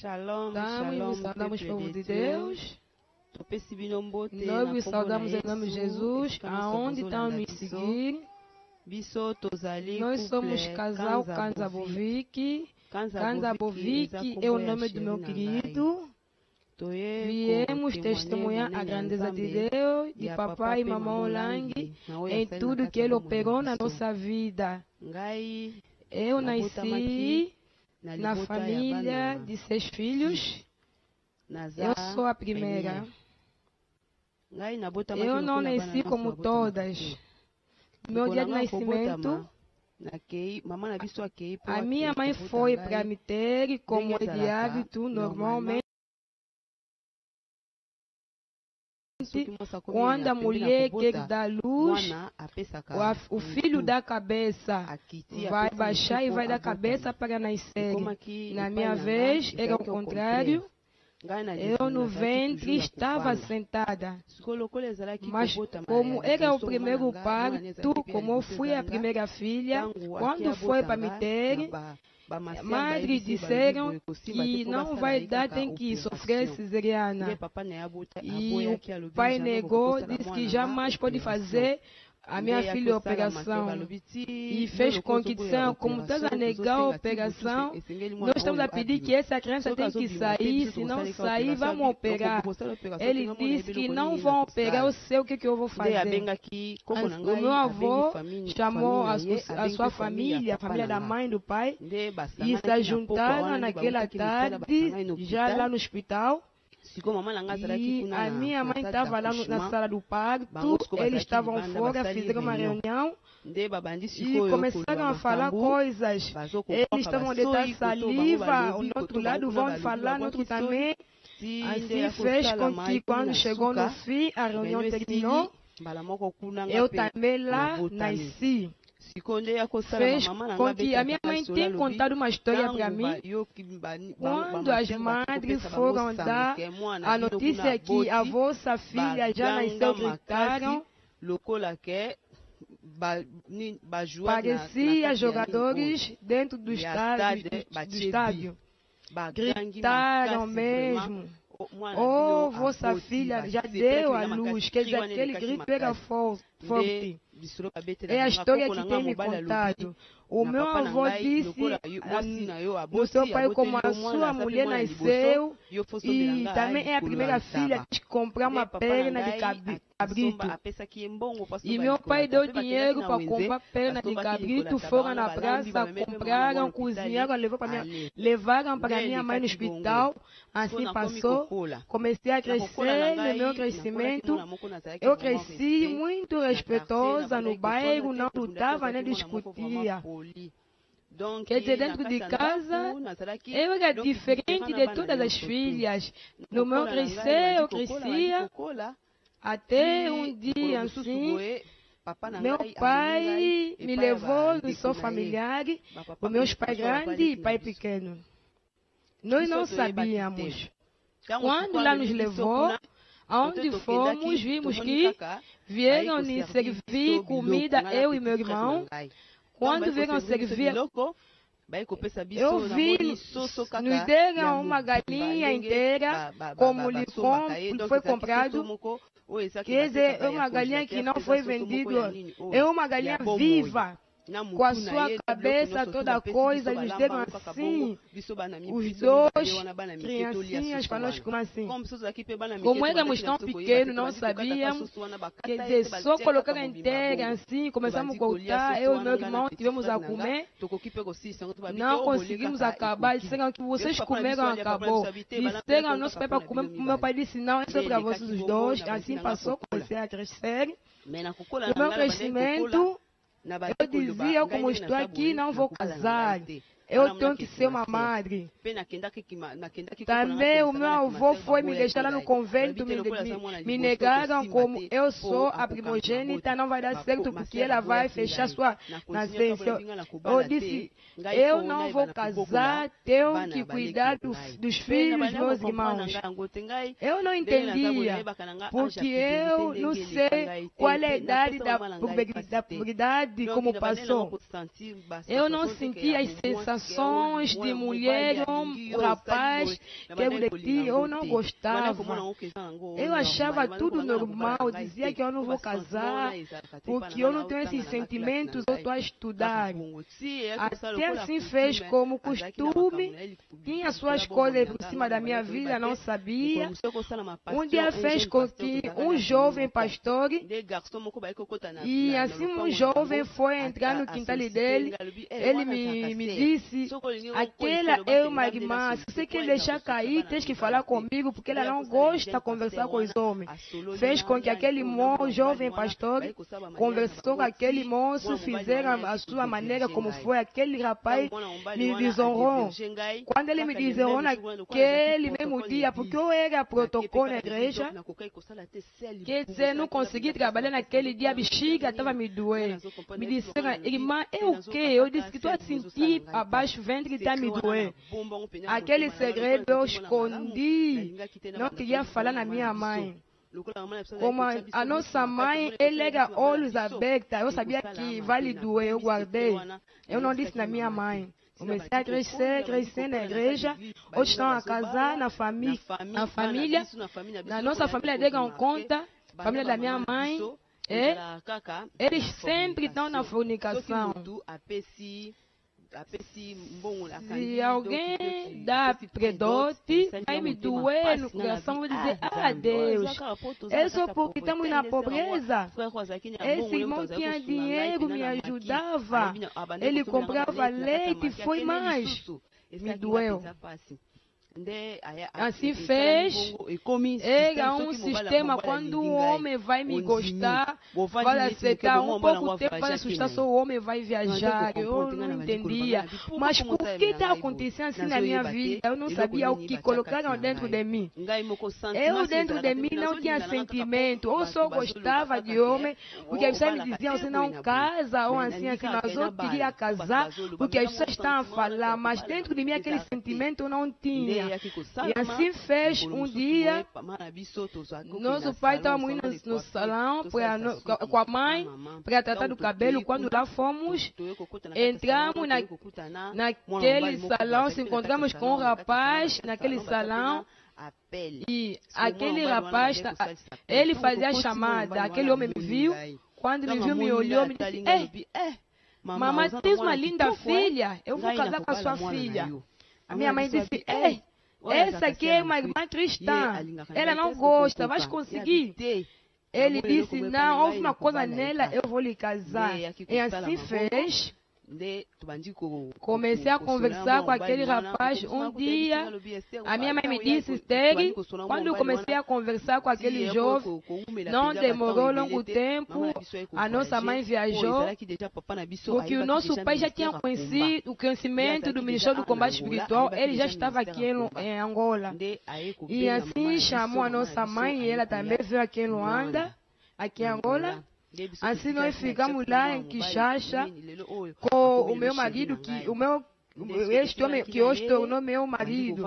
Shalom, Damos shalom, e saudamos o peuple povo de de Deus. Nós vos saudamos em nome de Jesus, aonde estão nos seguir. Nós somos casal Kanzabovic. Kanzabovic é o nome do meu querido. Viemos testemunhar a grandeza de Deus, de papai e mamãe Lang, em tudo que Ele operou na nossa vida. Eu nasci na família de 6 filhos. Eu sou a primeira. Eu não nasci como todas. Meu dia de nascimento, a minha mãe foi para me ter, como é de hábito, normalmente. Quando a mulher quer dar luz, o filho da cabeça vai baixar e vai dar cabeça para nascer. Na minha vez, era o contrário. Eu no ventre estava sentada. Mas como era o primeiro parto, como eu fui a primeira filha, quando foi para me ter, madres disseram que não vai dar, tem que sofrer cesariana. E o pai negou, disse que jamais pode fazer a minha filha a operação. E fez com que disseram, como estás a negar a operação, nós estamos a pedir que essa criança tem que sair, se não sair, vamos operar. Ele disse que não vão operar, eu sei o que eu vou fazer. O meu avô chamou a sua família, a família da mãe e do pai, e se juntaram naquela tarde, já lá no hospital. E a minha mãe estava lá na sala do parto, eles estavam fora, fizeram uma reunião e começaram a falar coisas. Eles estavam a deitar saliva, no outro lado vão falar, no outro também. Assim fez com que quando chegou no fim, a reunião terminou, eu também lá nasci. Fez com que a minha mãe tenha contado uma história para mim. Quando as madres foram dar a notícia que a vossa filha já nasceu, gritaram. Parecia jogadores dentro do estádio. Gritaram mesmo. Oh, vossa filha já deu a luz. Quer dizer, aquele grito era forte. É a história que tem me contado. O meu avô disse, o seu pai, como a sua mulher nasceu, e também é a primeira filha, de comprar uma perna de cabrito. E meu pai deu dinheiro para comprar perna de cabrito, foram na praça, compraram, cozinharam, levaram para minha mãe no hospital. Assim passou, comecei a crescer no meu crescimento. Eu cresci muito respeitosa no bairro, não lutava nem discutia. Quer dizer, dentro de casa, eu era diferente de todas as filhas. No meu crescer, eu crescia. Até um dia assim, meu pai me levou no seu familiar, os meus pais grandes e pai pequeno. Nós não sabíamos. Quando lá nos levou, aonde fomos, vimos que vieram nos servir comida, eu e meu irmão. Quando vieram servir, eu vi, nos deram uma galinha inteira, como lhe foi comprado. Quer dizer, é uma galinha que não foi vendida, é uma galinha viva, com a sua cabeça, toda a coisa, eles deram assim, os dois, criancinhas para nós comer assim. Como éramos tão pequenos, não sabíamos, quer dizer, só colocaram inteira assim, começamos a cortar, eu e meu irmão tivemos a comer, não conseguimos acabar, disseram que vocês comeram, acabou. Disseram ao nosso pai para comer, meu pai disse, não, isso é para vocês os dois, assim passou, comecei a crescer. O meu crescimento, eu dizia, como estou aqui, não vou casar. Eu tenho que ser uma madre. Também o meu avô foi me deixar lá no convento, me negaram como eu sou a primogênita, não vai dar certo porque ela vai fechar sua nascença. Eu disse, eu não vou casar, tenho que cuidar dos filhos dos meus irmãos. Eu não entendia, porque eu não sei qual é a idade da puberdade como passou. Eu não sentia as sensações situações de mulher ou rapaz que eu não gostava. Eu achava tudo normal, dizia que eu não vou casar, porque eu não tenho esses sentimentos, eu estou a estudar. Até assim fez como costume, tinha suas coisas por cima da minha vida, não sabia. Um dia fez com que um jovem pastor, e assim um jovem foi entrar no quintal dele, ele me disse, aquela é uma irmã, se você quer deixar cair, tens que falar comigo, porque ela não gosta de conversar com os homens. Fez com que aquele jovem pastor conversou com aquele moço, fizeram a sua maneira como foi, aquele rapaz me desonrou. Quando ele me desonrou naquele mesmo dia, porque eu era protocolo na igreja, quer dizer, não consegui trabalhar naquele dia, a bexiga estava me doendo. Me disseram, irmã, é o quê? Eu disse que estou a sentir abaixo o ventre está me doendo. Aquele segredo eu escondi, não queria falar na minha mãe. Como a nossa mãe, ele era olhos abertos, eu sabia que vai lhe doer, eu guardei. Eu não disse na minha mãe. Comecei a crescer na igreja. Hoje estão a casar na família. Na nossa família, dão conta, família da minha mãe, eles sempre estão na fornicação. Se alguém dá predote, vai me doer no coração, vou dizer, Deus, é só porque estamos na pobreza. Esse irmão tinha dinheiro, me ajudava, ele comprava leite, foi mais, me doeu. Assim fez, era um sistema, quando o homem vai me gostar, vai aceitar, um pouco tempo vai assustar, só o homem vai viajar, eu não entendia. Mas por que está acontecendo assim na minha vida? Eu não sabia o que colocaram dentro de mim. Eu dentro de mim não tinha sentimento, eu só gostava de homem, porque as pessoas me diziam, você não casa, ou assim, mas eu queria casar, porque as pessoas estão a falar, mas dentro de mim aquele sentimento eu não tinha. E assim fez um dia, nosso pai estava indo no salão com a mãe para tratar do cabelo. Quando lá fomos, entramos naquele salão, se encontramos com um rapaz naquele salão. E aquele rapaz, ele fazia a chamada, aquele homem me viu, quando me viu, me olhou, me disse, mamãe, tens uma linda filha, eu vou casar com a sua filha. A minha mãe disse, essa aqui é uma irmã cristã, ela não gosta, vais conseguir. Ele disse, não, houve uma coisa nela, eu vou lhe casar. E assim fez. Comecei a conversar com aquele rapaz. Um dia, a minha mãe me disse, Esther, quando eu comecei a conversar com aquele jovem, não demorou longo tempo, a nossa mãe viajou, porque o nosso pai já tinha conhecido o conhecimento do Ministério do Combate Espiritual, ele já estava aqui em Angola. E assim chamou a nossa mãe, e ela também veio aqui em Luanda, aqui em Angola. Assim nós ficamos lá em Kinshasa com o meu marido, este homem que hoje tornou meu marido.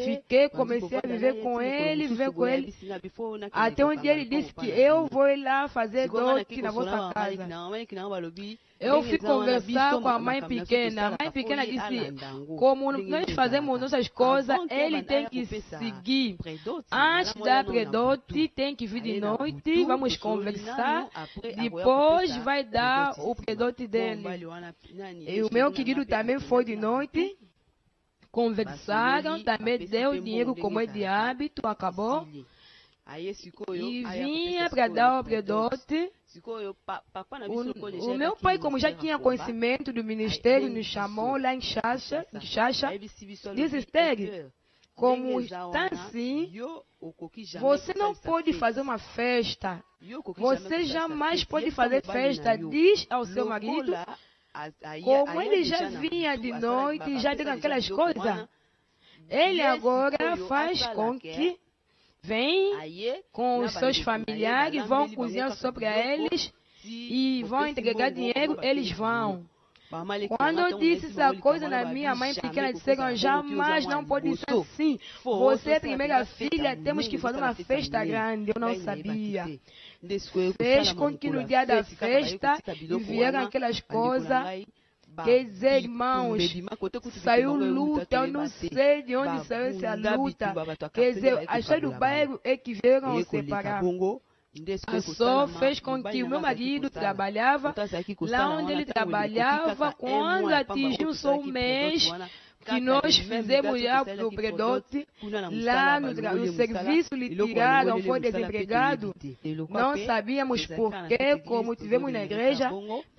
Fiquei, comecei a viver com ele, até um dia ele disse que eu vou lá fazer dote na vossa casa. Eu fui conversar com a mãe pequena. A mãe pequena disse, como nós fazemos nossas coisas, ele tem que seguir. Antes da predote, tem que vir de noite, vamos conversar, depois vai dar o predote dele. E o meu querido também foi de noite, conversaram, também deu dinheiro como é de hábito, acabou. E vinha para dar o predote. O meu pai, como já tinha conhecimento do ministério, nos chamou lá em Kinshasa, disse, Esther, como está assim, você não pode fazer uma festa, você jamais pode fazer festa, diz ao seu marido, como ele já vinha de noite, já deu aquelas coisas, ele agora faz com que vem com os seus familiares, vão cozinhar sobre eles e vão entregar dinheiro, eles vão. Quando eu disse essa coisa na minha mãe pequena, disseram, jamais não pode ser assim. Você é a primeira filha, temos que fazer uma festa grande. Eu não sabia. Fez com que no dia da festa vieram aquelas coisas. Quer dizer, irmãos, saiu luta, eu não sei de onde saiu essa luta. Quer dizer, as pessoas do bairro é que vieram separar. A só fez com que o meu marido trabalhava lá onde ele trabalhava. Quando atingiu só um mês que nós fizemos já o predote, lá no serviço lhe tiraram, foi desempregado. Não sabíamos porquê, como tivemos na igreja,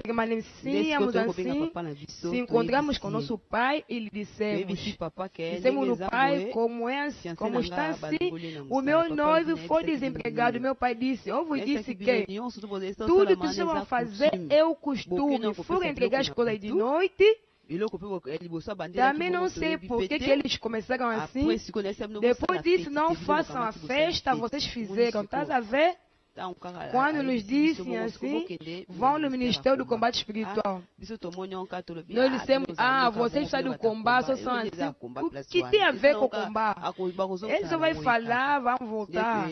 permanecíamos assim, se encontramos com nosso pai e lhe dissemos no pai, como está assim, o meu noivo foi desempregado. Meu pai disse, eu vos disse que tudo que vocês vão fazer é o costume, for entregar as coisas de noite. Também não sei por que eles começaram assim. Depois disso, não façam a festa, vocês fizeram, tá a ver? Quando nos dizem assim, vão no Ministério do Combate Espiritual. Nós dissemos, vocês saem do combate, só são assim. O que tem a ver com o combate? Eles só vão falar, vão voltar.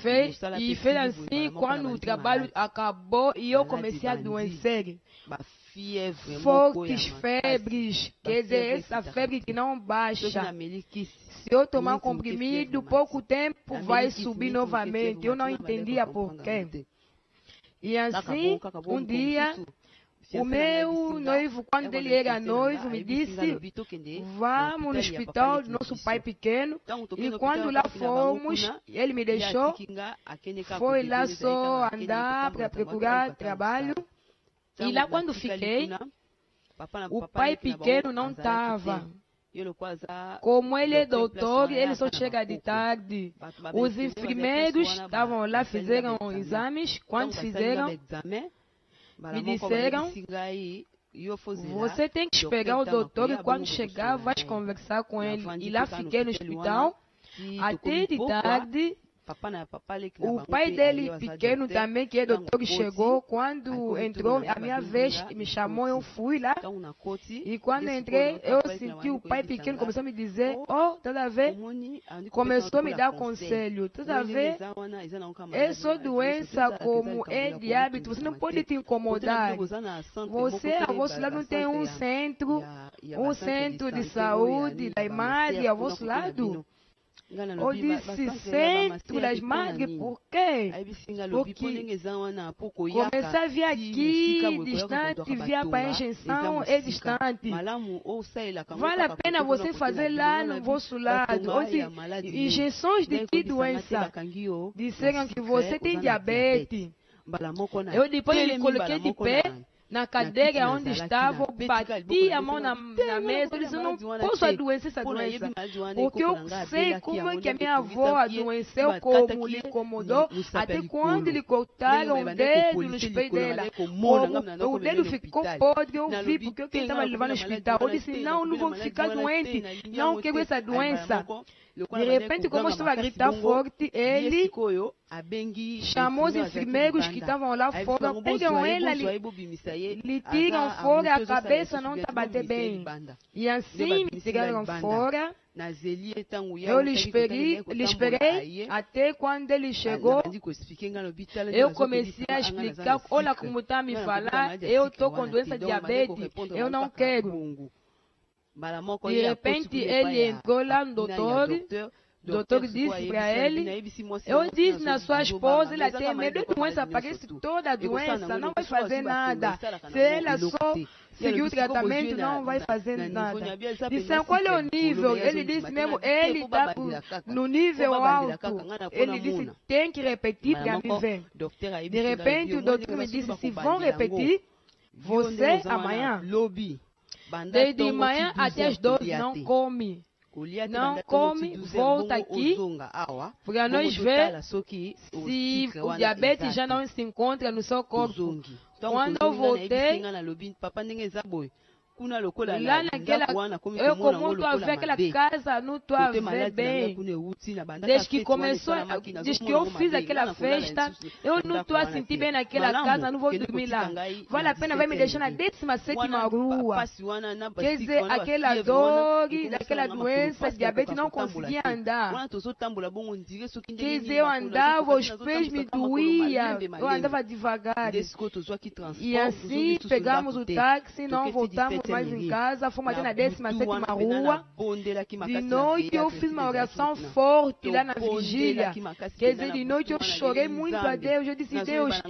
Fez assim, quando o trabalho acabou e eu comecei a adoecer. Fortes febres, quer dizer, essa febre que não baixa. Se eu tomar comprimido, pouco tempo vai subir novamente. Eu não entendia por quê. E assim, um dia, o meu noivo, quando ele era noivo, me disse, vamos no hospital do nosso pai pequeno. E quando lá fomos, ele me deixou, foi lá só andar para procurar trabalho. E lá quando fiquei, o pai pequeno não estava. Como ele é doutor, ele só chega de tarde. Os enfermeiros estavam lá, fizeram exames. Quando fizeram, me disseram, você tem que esperar o doutor e quando chegar, vai conversar com ele. E lá fiquei no hospital, até de tarde. O pai dele pequeno também, que é doutor, chegou. Quando entrou a minha vez, me chamou, eu fui lá. E quando entrei, eu senti o pai pequeno começou a me dizer, toda vez, começou a me dar conselho. Toda vez, essa doença como é de hábito, você não pode te incomodar. Você, a vosso lado, não tem um centro de saúde da imagem ao vosso lado. Eu disse, centro das madres, por quê? Porque comecei a vir aqui, distante, via para a injeção, é distante. Vale a pena você fazer lá no vosso lado. Injeções de que doença? Disseram que você tem diabetes. Eu depois lhe coloquei de pé. Na cadeira onde estava, bati a mão na mesa. Eu disse, eu não posso adoecer essa doença. Porque eu sei como é que a minha avó adoeceu, como lhe incomodou. Até quando lhe cortaram o dedo nos pés dela. Como o dedo ficou podre, eu vi porque eu estava levando no hospital. Eu disse, não vou ficar doente. Não quero essa doença. De repente, como eu estava a gritar forte, ele chamou os enfermeiros que estavam lá fora, pegam ela, lhe tiram fora, a cabeça não está batendo bem. E assim me tiraram fora. Eu lhe esperei até quando ele chegou. Eu comecei a explicar, olha como está a me falar, eu estou com doença de diabetes, eu não quero. De repente ele entrou lá no doutor. O doutor disse para ele, eu disse na sua esposa, ela tem medo de doença, parece toda a doença, não vai fazer nada. Se ela só seguir o tratamento, não vai fazer nada. Disseram, qual é o nível? Ele disse mesmo, ele está no nível alto. Ele disse, tem que repetir para me ver. De repente o doutor me disse, se vão repetir, você amanhã. Desde manhã até as 12 não come. Não come, volta aqui para nós ver se o diabetes já não se encontra no seu corpo. Quando eu voltei, Là, comment tu as fait que la casa nous tu as fait bem. Desde que começou, desde que eu fiz aquela festa, eu não estou a sentir bem naquela casa, não vou dormir lá. Vale a pena, vai me deixar na 17ª rua. Quer dizer, aquela dor, daquela doença, diabetes, não conseguia andar. Quer dizer, eu andava, os pés me doíam, eu andava devagar. E assim, pegamos o táxi, não voltamos mais em casa, fomos até na 17ª rua. De noite eu fiz uma oração forte lá na vigília. Quer dizer, de noite eu chorei muito a Deus. Eu disse, Deus,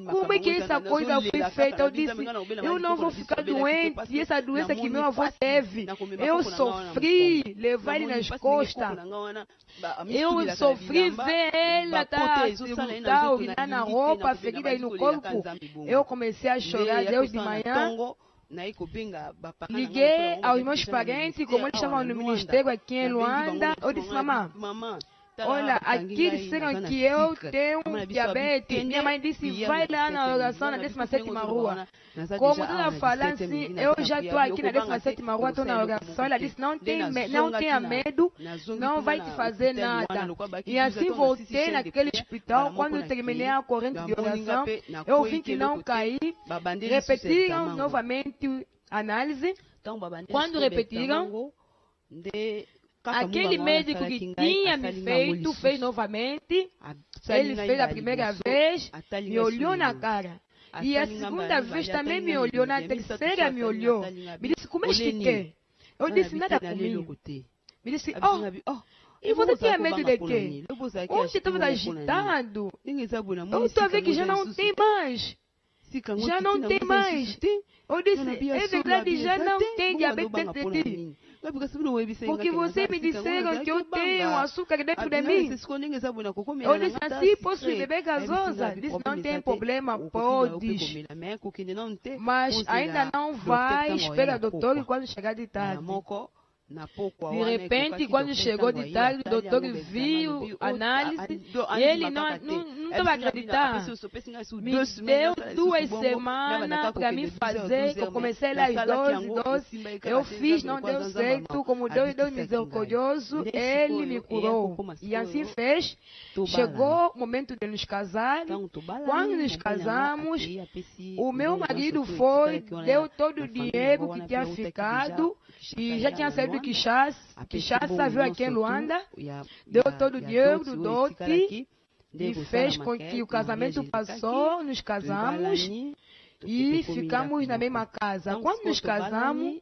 como é que essa coisa foi feita? Eu disse, eu não vou ficar doente. E essa doença que meu avô teve, eu sofri, levar ele nas costas. Eu sofri ver ela tá urinar na roupa, ferida aí no corpo. Eu comecei a chorar, Deus, de manhã. Liguei aos meus parentes, como eles estavam no ministério aqui em Luanda. Eu disse, mamãe, olha, aqui disseram que eu tenho diabetes. Minha mãe disse, vai lá na oração na 17ª rua. Como tu está falando assim, eu já estou aqui na 17ª rua, estou na oração. Ela disse, não tenha medo, não vai te fazer nada. E assim voltei naquele hospital. Quando eu terminei a corrente de oração, eu vi que não caí. Repetiram novamente a análise. Quando repetiram, aquele médico que tinha me feito, fez novamente. Ele fez a primeira vez, me olhou na cara. E a segunda vez também me olhou, na terceira me olhou. Me disse, como é que quer? Eu disse, nada comigo. Me disse, e você tinha medo de quê? Ontem estava agitado. Eu estou a ver que já não tem mais. Já não tem mais. Eu disse, é verdade, já não tem diabetes dentro de ti. Porque vocês me disseram que eu tenho açúcar dentro de mim. Eu disse assim, posso beber gasosa? Disse, não tem problema, pode. Mas ainda não vai, espera doutor, e quando chegar de tarde. De repente, quando chegou de tarde, o doutor viu a análise e ele não estava acreditando. Me deu 2 semanas para me fazer. Eu comecei lá às 12. Eu fiz, não deu certo. Como Deus misericordioso, ele me curou. E assim fez. Chegou o momento de nos casar. Quando nos casamos, o meu marido foi, deu todo o dinheiro que tinha ficado. E já tinha saído de Kinshasa, veio aqui em Luanda, deu todo o dinheiro do dote e fez com que o casamento passou, nos casamos e ficamos na mesma casa. Quando nos casamos,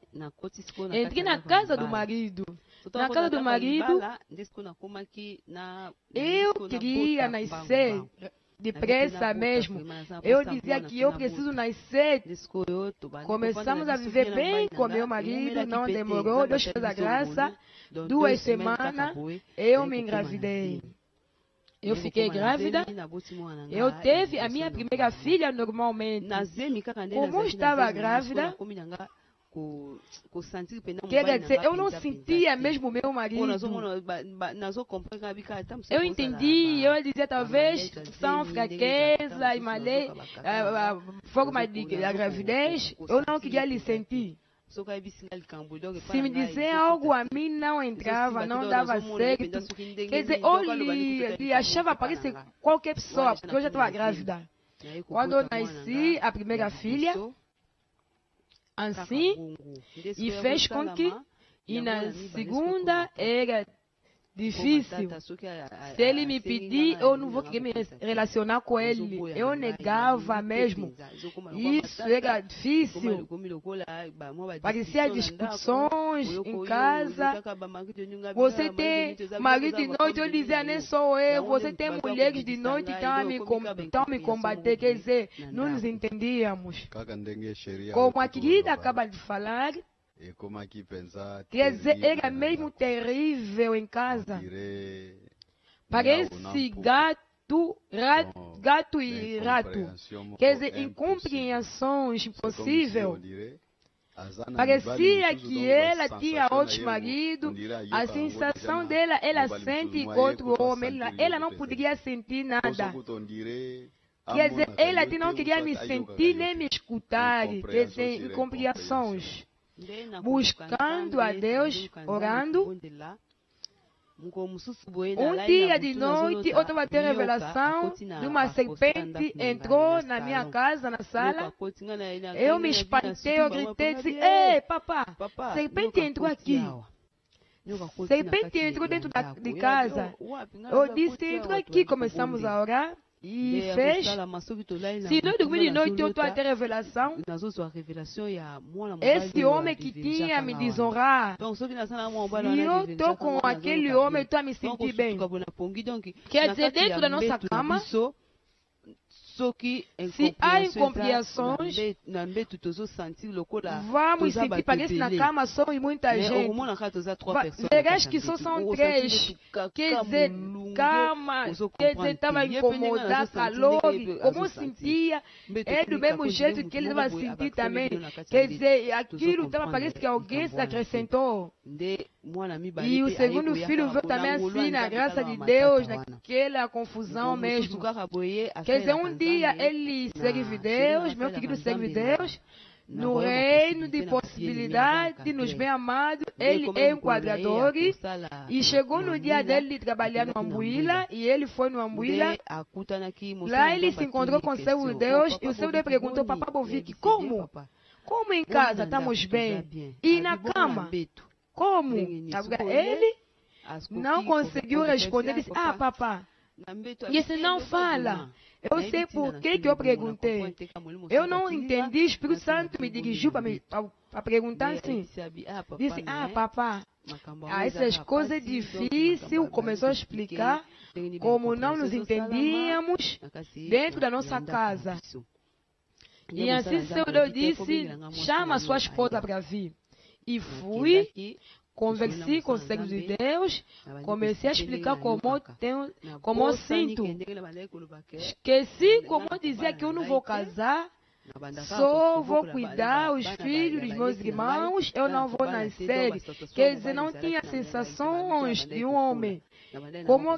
entrei na casa do marido. Na casa do marido, eu queria nascer depressa mesmo. Eu dizia que eu preciso nascer. Começamos a viver bem com meu marido, não demorou, Deus fez a graça. 2 semanas, eu me engravidei. Eu fiquei grávida. Eu teve a minha primeira filha normalmente. Como eu estava grávida, quer dizer, eu não sentia mesmo meu marido. Eu entendi, eu dizia talvez são fraqueza e malê, forma da gravidez, eu não queria lhe sentir. Se me dizer algo a mim não entrava, não dava certo. Quer dizer, eu lhe achava parecer qualquer pessoa, porque eu já estava grávida. Quando eu nasci a primeira filha, assim, e fez com que, e na segunda era difícil. Se ele me pedir, eu não vou querer me relacionar com ele. Eu negava mesmo. Isso era difícil. Parecia discussões em casa. Você tem marido de noite, eu dizia, nem sou eu. Você tem mulheres de noite que estão me combater. Quer dizer, não nos entendíamos. Como a querida acaba de falar, quer dizer, era mesmo terrível em casa. Parece gato e rato. Quer dizer, incompreensões impossíveis. Parecia que ela tinha outros maridos. A sensação dela, ela sente outro homem. Ela não poderia sentir nada. Quer dizer, ela não queria me sentir nem me escutar. escutar, quer dizer, incompreensões. Buscando a Deus, orando. Um dia de noite, eu estava tendo a revelação de uma serpente entrou na minha casa, na sala. Eu me espantei, eu gritei, disse, ei, papá, serpente entrou aqui. Serpente entrou dentro de casa. Eu disse, entrou aqui, começamos a orar. E fez. Se não dormir de noite, eu estou a ter revelação. Esse homem que tinha me desonrar. E eu estou com aquele homem, estou a me sentir bem. Quer dizer, dentro da nossa cama, se há incompreensões, vamos sentir, parece na cama somos muita gente. Verás que só são três. Quer dizer, cama, quer dizer, estava incomodado, calor, como sentia, é do mesmo jeito que ele estava sentir também. Quer dizer, aquilo estava, parece que alguém se acrescentou. E o segundo filho veio também assim, na graça de Deus, naquela confusão mesmo. Quer dizer, um dia ele serve Deus, meu querido serve Deus, no reino de possibilidade, nos bem amados, ele é enquadrador, e chegou no dia dele de trabalhar no Ambuíla, e ele foi no Ambuíla, lá ele se encontrou com o servo de Deus, e o servo de Deus perguntou, Papá Bovic, como? Como em casa estamos bem? E na cama? Como? Ele não conseguiu responder, disse, papá, disse, não fala. Eu sei por que eu perguntei. Eu não entendi, o Espírito Santo me dirigiu para perguntar assim. Disse, papá, essas coisas difíceis, começou a explicar como não nos entendíamos dentro da nossa casa. E assim o Senhor Deus disse, chama a sua esposa para vir. E fui, conversei com o servo de Deus, comecei a explicar como eu sinto. Esqueci como dizer que eu não vou casar, só vou cuidar os filhos dos meus irmãos, eu não vou nascer. Quer dizer, não tinha sensações de um homem. Como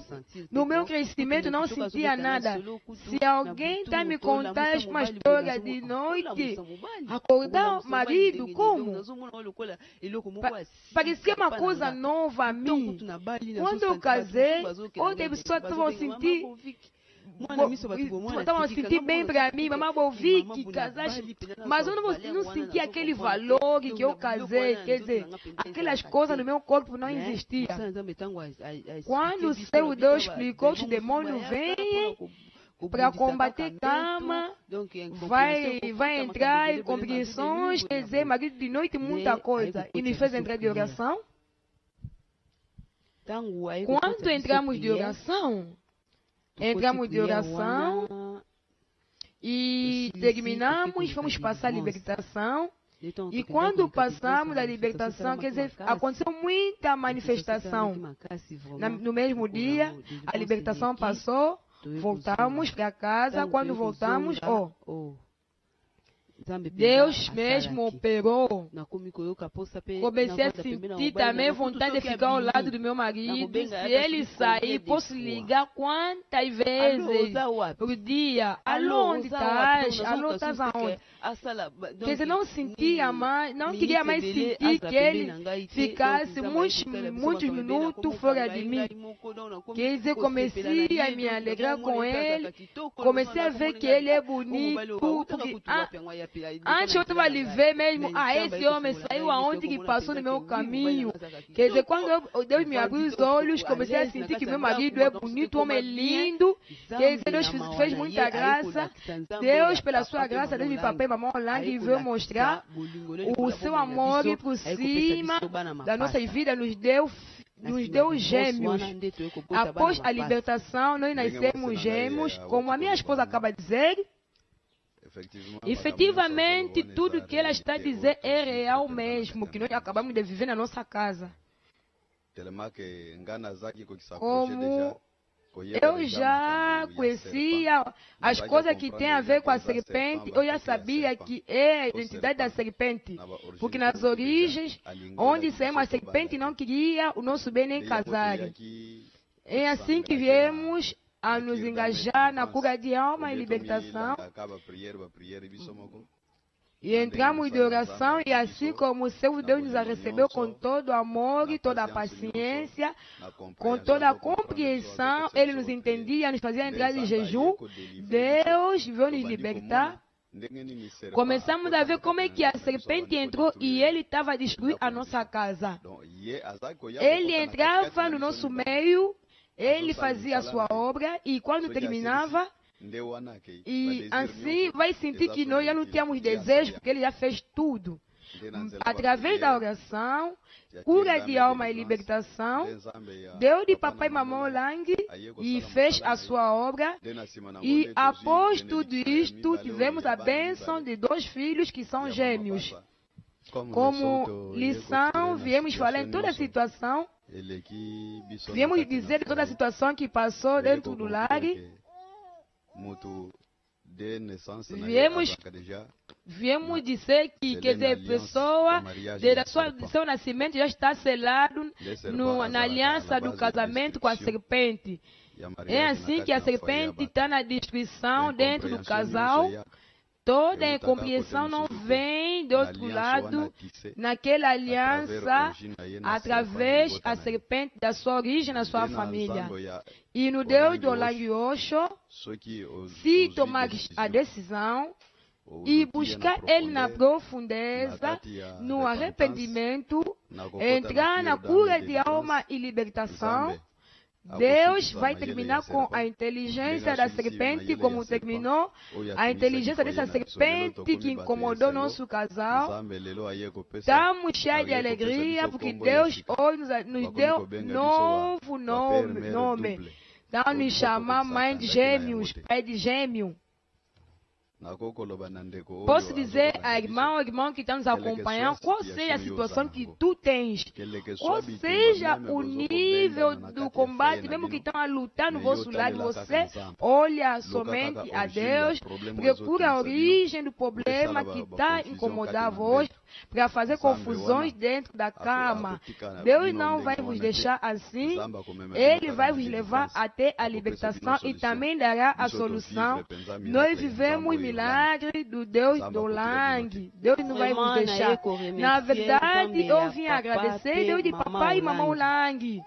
no meu crescimento não sentia nada. Se alguém está me contando uma história de noite, acordar o marido, como? Parecia uma coisa nova a mim. Quando eu casei, outras pessoas estavam estavam sentir bem para mim, mamãe ouvi que casaste, mas eu não sentia aquele valor que eu casei, quer dizer, aquelas coisas no meu corpo não existiam. Quando o seu Deus explicou que o demônio vem para combater cama, vai entrar em compreensões, quer dizer, marido de noite, muita coisa, e nos fez entrar de oração. Quando entramos de oração, e terminamos, fomos passar a libertação. E quando passamos a libertação, quer dizer, aconteceu muita manifestação. No mesmo dia, a libertação passou, voltamos para casa. Quando voltamos, Deus mesmo operou. Comecei a sentir também vontade de ficar ao lado do meu marido. Se ele sair, posso ligar quantas vezes por dia. Alô, onde estás? Alô, estás aonde? Quer dizer, não sentia mais, não queria mais sentir que ele ficasse muitos minutos fora de mim. Quer dizer, comecei a me alegrar com ele. Comecei a ver que ele é bonito. Porque, antes eu estava ali ver mesmo, esse homem saiu aonde que passou no meu caminho. Quer dizer, quando Deus me abriu os olhos, comecei a sentir que meu marido é bonito, homem lindo. Quer dizer, Deus fez muita graça. Deus, pela sua graça, Deus me papai e mamãe Lang veio mostrar o seu amor por cima da nossa vida, nos deu gêmeos. Após a libertação, nós nascemos gêmeos, como a minha esposa acaba de dizer. Efetivamente, tudo que ela está a dizer é real mesmo, que nós acabamos de viver na nossa casa. Como eu já conhecia as coisas que têm a ver com a serpente, eu já sabia que é a identidade da serpente, porque nas origens, onde saímos, a serpente não queria o nosso bem nem casar. É assim que viemos a nos engajar na cura de alma e libertação. E entramos de oração, e assim como o seu Deus nos recebeu com todo amor e toda a paciência, com toda a compreensão, Ele nos entendia, nos fazia entrar em jejum, Deus veio nos libertar. Começamos a ver como é que a serpente entrou e ele estava a destruir a nossa casa. Ele entrava no nosso meio, ele fazia a sua obra, e quando terminava, e assim vai sentir que nós já não tínhamos desejo, porque ele já fez tudo. Através da oração, cura de alma e libertação, Deus de papai e mamãe Lang e fez a sua obra. E após tudo isto, tivemos a bênção de 2 filhos que são gêmeos. Como lição, viemos falar em toda a situação, viemos dizer toda a situação que passou dentro do lar. Viemos dizer que, quer dizer, pessoa, desde seu nascimento já está selado na aliança do casamento com a serpente. É assim que a serpente está na destruição dentro do casal. Toda a incompreensão não vem do outro lado, naquela aliança, através da serpente, da sua origem, na sua família. E no Deus do Lang Osho, se tomar a decisão e buscar Ele na profundeza, no arrependimento, entrar na cura de alma e libertação, Deus vai terminar com a inteligência da serpente, como terminou a inteligência dessa serpente que incomodou nosso casal. Estamos cheios de alegria, porque Deus hoje nos deu novo nome. Então nos chama mãe de gêmeos, pai de gêmeo. Posso dizer a irmão que está nos acompanhando, qual seja a situação que tu tens, qual seja o nível do combate, mesmo que estão a lutar no vosso lado, você olha somente a Deus, procura a origem do problema que está incomodando vós, para fazer confusões dentro da cama. Deus não vai vos deixar assim, Ele vai vos levar até a libertação e também dará a solução. Nós vivemos milagre do Deus do Lang. Deus não vai vos deixar. Na verdade, eu vim agradecer Deus de papai e mamãe Lang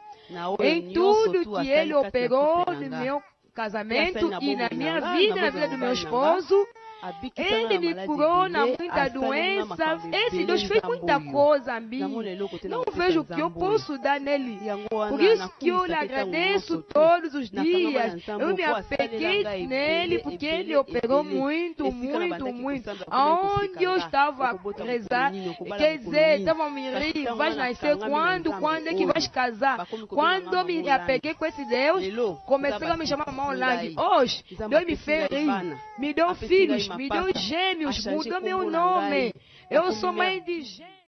em tudo que Ele operou no meu casamento e na minha vida, na vida do meu esposo. Ele me curou na muita doença. Esse Deus fez muita coisa a mim. Não vejo o que eu posso dar nele. Por isso que eu lhe agradeço todos os dias. Eu me apeguei nele porque ele operou muito. Aonde eu estava a rezar, quer dizer, estava a me rir, vais nascer quando? Quando é que vais casar? Quando eu me apeguei com esse Deus, comecei a me chamar Mamãe Lang. Hoje, Deus me fez rir, me deu filhos, me deu gêmeos, mudou meu nome. Eu sou mãe de gêmeos.